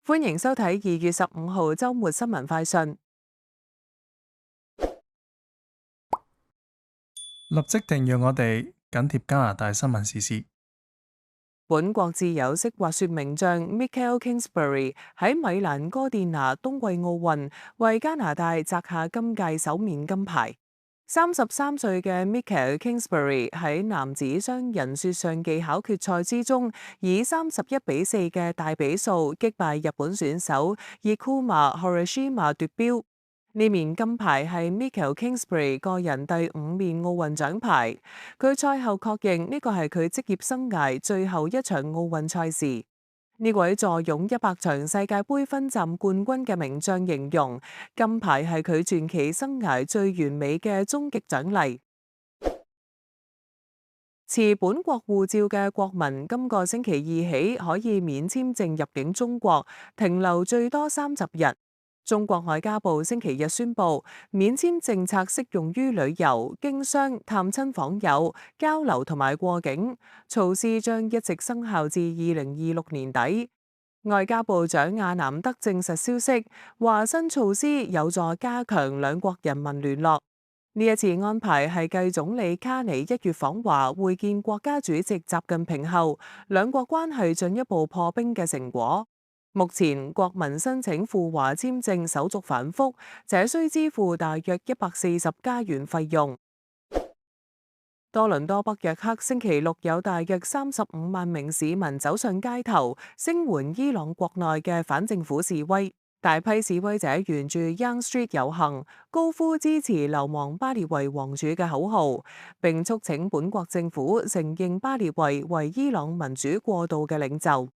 歡迎收睇2月15號週末新聞快訊。立即訂閱我哋，緊貼加拿大新聞時事。本國自由式滑雪名將 Michael Kingsbury 喺米蘭哥甸拿冬季奧運為加拿大摘下今屆首面金牌。33歲嘅 Michael Kingsbury 喺男子雙人雪上技巧決賽之中，以31-4嘅大比數擊敗日本選手 Ikuma Horishima 奪標。呢面金牌係 Michael Kingsbury 個人第5面奧運獎牌。佢賽後確認呢個係佢職業生涯最後一場奧運賽事。呢位坐擁100場世界盃分站冠軍嘅名將形容，金牌係佢傳奇生涯最完美嘅終極獎勵。持本國護照嘅國民今個星期二起可以免簽證入境中國，停留最多30日。中國外交部星期日宣布，免簽政策適用於旅遊、經商、探親訪友、交流同埋過境，措施將一直生效至2026年底。外交部長亞南德證實消息，話新措施有助加強兩國人民聯絡。呢一次安排係繼總理卡尼1月訪華會見國家主席習近平後，兩國關係進一步破冰嘅成果。目前國民申請赴華簽證手續繁複，且需支付大約140加元費用。多倫多北約克星期六有大約35萬名市民走上街頭，聲援伊朗國內嘅反政府示威。大批示威者沿住 Yonge Street 遊行，高呼支持流亡巴列維王儲嘅口號，並促請本國政府承認巴列維為伊朗民主過渡嘅領袖。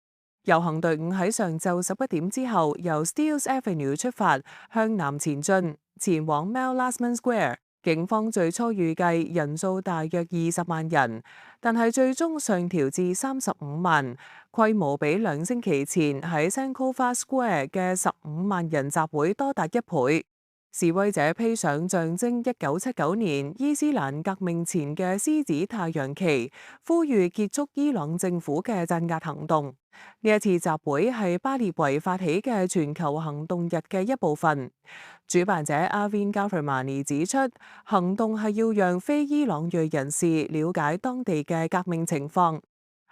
遊行隊伍喺上晝11點之後由 Steeles Avenue 出發，向南前進，前往 Mel Lastman Square。警方最初預計人數大約20萬人，但係最終上調至35萬，規模比2星期前喺 Sankofa Square 嘅15萬人集會多達1倍。示威者披上象徵1979年伊斯蘭革命前嘅獅子太陽旗，呼籲結束伊朗政府嘅鎮壓行動。呢一次集會係巴列維發起嘅全球行動日嘅一部分。主辦者 Arvin Gaframani 指出，行動係要讓非伊朗裔人士了解當地嘅革命情況。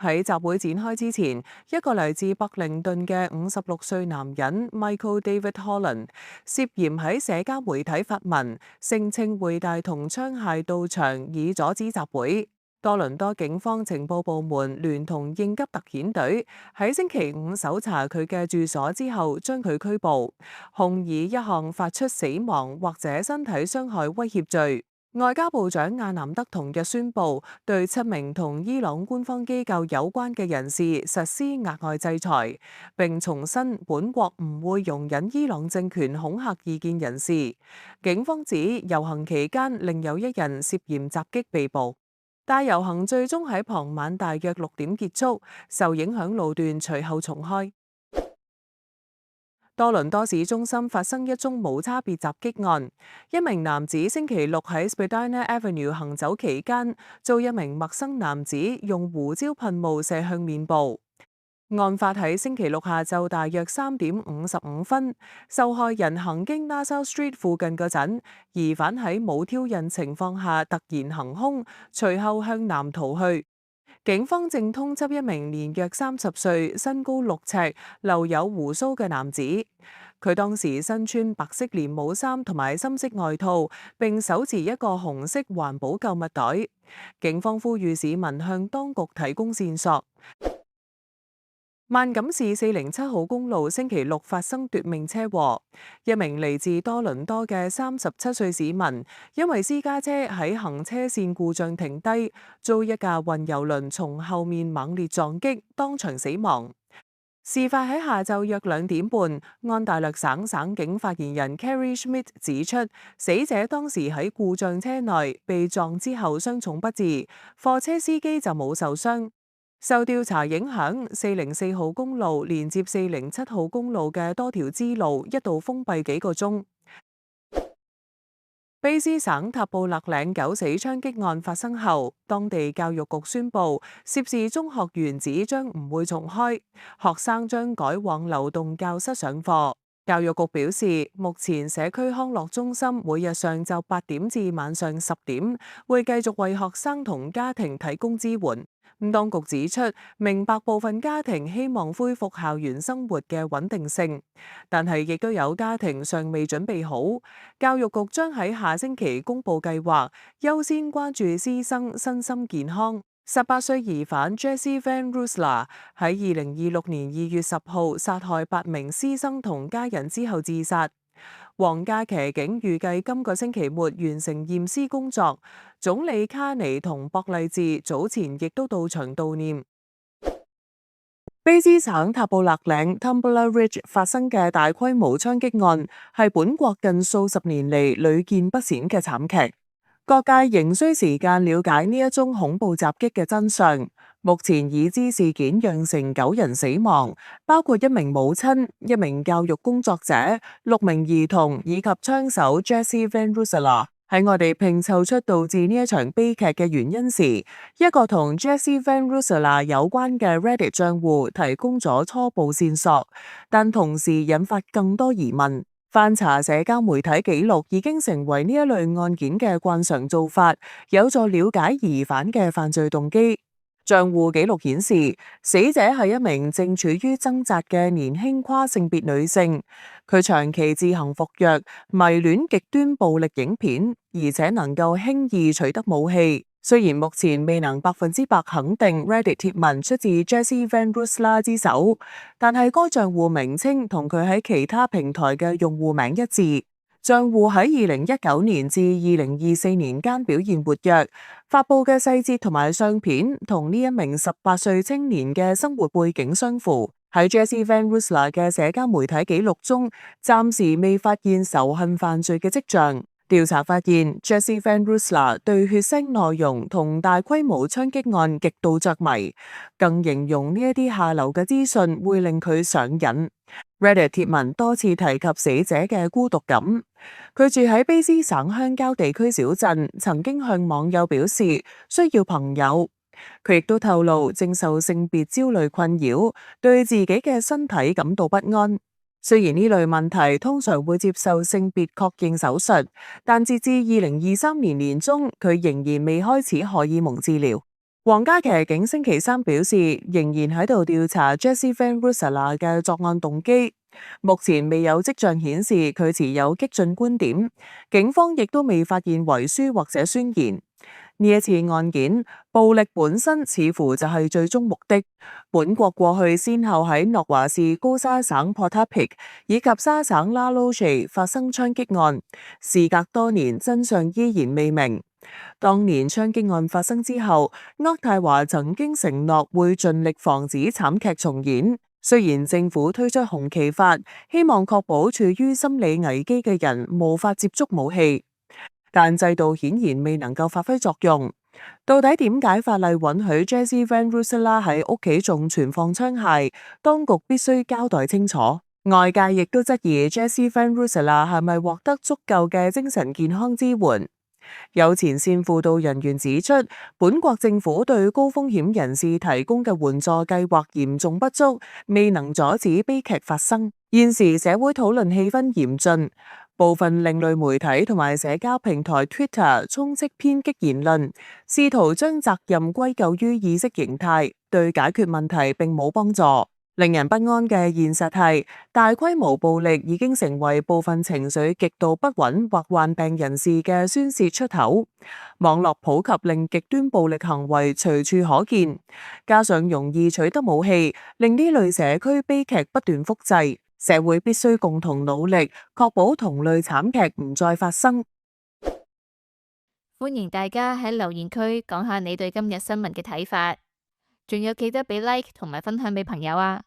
喺集會展開之前，一個嚟自北靈頓嘅56歲男人 Michael David Holland 涉嫌喺社交媒體發文，聲稱會帶同槍械到場以阻止集會。多倫多警方情報部門聯同應急特遣隊喺星期5搜查佢嘅住所之後，將佢拘捕，控以一項發出死亡或者身體傷害威脅罪。外交部長亞南德同日宣布，對7名同伊朗官方機構有關嘅人士實施額外制裁，並重申本國唔會容忍伊朗政權恐嚇異見人士。警方指遊行期間另有一人涉嫌襲擊被捕。大遊行最終喺傍晚大約6點結束，受影響路段隨後重開。多倫多市中心發生一宗無差別襲擊案，一名男子星期六喺 Spadina Avenue 行走期間，遭一名陌生男子用胡椒噴霧射向面部。案發喺星期六下晝大約3點55分，受害人行經 Nassau Street 附近嗰陣，疑犯喺冇挑釁情況下突然行兇，隨後向南逃去。警方正通緝一名年約30歲、身高6尺、留有胡鬚嘅男子。佢當時身穿白色連帽衫同埋深色外套，並手持一個紅色環保購物袋。警方呼籲市民向當局提供線索。萬錦市407號公路星期六發生奪命車禍，一名嚟自多倫多嘅37歲市民，因為私家車喺行車線故障停低，遭一架運油輪從後面猛烈撞擊，當場死亡。事發喺下晝約2點半，安大略省省警發言人 Carrie Schmidt 指出，死者當時喺故障車內被撞之後傷重不治，貨車司機就冇受傷。受調查影響，404號公路連接407號公路嘅多條支路一度封閉幾個鐘。卑斯省塔布勒嶺9死槍擊案發生後，當地教育局宣布涉事中學原址將唔會重開，學生將改往流動教室上課。教育局表示，目前社區康樂中心每日上晝8點至晚上10點，會繼續為學生同家庭提供支援。當局指出，明白部分家庭希望恢復校園生活嘅穩定性，但係亦都有家庭尚未準備好。教育局將喺下星期公布計劃，優先關注師生身心健康。18歲疑犯 Jesse Van Russler 喺2026年2月10號殺害8名師生同家人之後自殺。皇家騎警預計今個星期末完成驗屍工作。總理卡尼同博勵治早前亦都到場悼念。卑斯省塔布勒嶺 Tumbler Ridge 發生嘅大規模槍擊案，係本國近數十年嚟屢見不鮮嘅慘劇。各界仍需時間了解呢一宗恐怖襲擊嘅真相。目前已知事件釀成9人死亡，包括1名母親、1名教育工作者、6名兒童以及槍手 Jesse Van Russler。喺我哋拼湊出導致呢一場悲劇嘅原因時，一個同 Jesse Van Russler 有關嘅 Reddit 賬戶提供咗初步線索，但同時引發更多疑問。翻查社交媒體記錄已經成為呢一類案件嘅慣常做法，有助了解疑犯嘅犯罪動機。賬戶記錄顯示，死者係一名正處於掙扎嘅年輕跨性別女性，佢長期自行服藥，迷戀極端暴力影片，而且能夠輕易取得武器。雖然目前未能100%肯定 Reddit 貼文出自 Jesse Van Russler 之手，但係該賬戶名稱同佢喺其他平台嘅用戶名一致。賬戶喺2019年至2024年間表現活躍，發布嘅細節同埋相片同呢一名18歲青年嘅生活背景相符。喺 Jesse Van Russler 嘅社交媒體記錄中，暫時未發現仇恨犯罪嘅跡象。調查發現 Jesse Van Russler 對血腥內容同大規模槍擊案極度着迷，更形容呢一啲下流嘅資訊會令佢上癮。Reddit 貼文多次提及死者嘅孤獨感。佢住喺卑斯省鄉郊地區小鎮，曾經向網友表示需要朋友。佢亦都透露正受性別焦慮困擾，對自己嘅身體感到不安。雖然呢類問題通常會接受性別確認手術，但截至2023年年中，佢仍然未開始荷爾蒙治療。皇家騎警星期三表示，仍然喺度調查 Jesse Van Russler 嘅作案動機。目前未有跡象顯示佢持有激進觀點，警方亦都未發現遺書或者宣言。呢一次案件，暴力本身似乎就係最終目的。本國過去先後喺諾華士高沙省 Portapique 以及沙省 La Roche 發生槍擊案，事隔多年，真相依然未明。當年槍擊案發生之後，渥太華曾經承諾會盡力防止慘劇重演。雖然政府推出紅旗法，希望確保處於心理危機嘅人無法接觸武器，但制度顯然未能夠發揮作用。到底點解法例允許 Jesse Van Russler 喺屋企仲存放槍械？當局必須交代清楚。外界亦都質疑 Jesse Van Russler 係咪獲得足夠嘅精神健康支援？有前線輔導人員指出，本國政府對高風險人士提供嘅援助計劃嚴重不足，未能阻止悲劇發生。現時社會討論氣氛嚴峻，部分另類媒體同埋社交平台 Twitter 充斥偏激言論，試圖將責任歸咎於意識形態，對解決問題並冇幫助。令人不安嘅現實係，大規模暴力已經成為部分情緒極度不穩或患病人士嘅宣洩出口。網絡普及令極端暴力行為隨處可見，加上容易取得武器，令呢類社區悲劇不斷複製。社會必須共同努力，確保同類慘劇唔再發生。歡迎大家喺留言區講下你對今日新聞嘅睇法。仲有記得俾 like 同埋分享俾朋友啊！